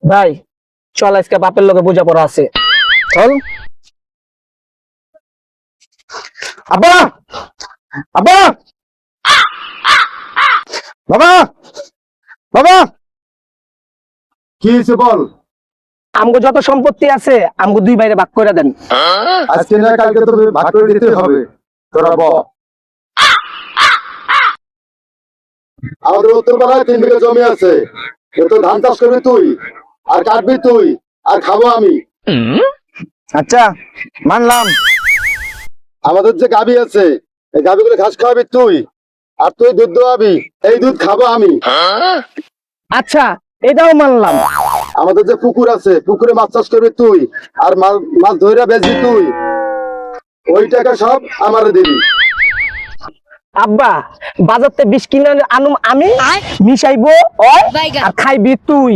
ভাই চল আজকে বাপের লোকে বোঝা পড়া আছে, চল। আব্বা, আব্বা, বাবা, বাবা, কি হয়েছে বল। আমগো যত সম্পত্তি আছে আমগো দুই ভাইরে ভাগ করে দেন। আজকে না কালকে তো ভাগ করে দিতে হবে। তোরা ব আমাদের উত্তরপাড়ায় 3 বিঘা জমি আছে। তো ধান চাষ করবি তুই, আর কাটবি তুই, আর খাবো আমি। আচ্ছা মানলাম। আমাদের যে গাভী আছে, এই গাভীগুলো ঘাস খাওয়াবি তুই, আর তুই দুধ দোয়াবি, এই দুধ খাবো আমি। আচ্ছা এটাও মানলাম। আমাদের যে পুকুর আছে, পুকুরে মাছ চাষ করবি তুই, আর মাছ ধইরা বেচবি তুই, ওই টাকা সব আমারে দিবি। আব্বা বাজারতে 20 কিলো আনুম আমি, মিশাইবো আর খাইবি তুই।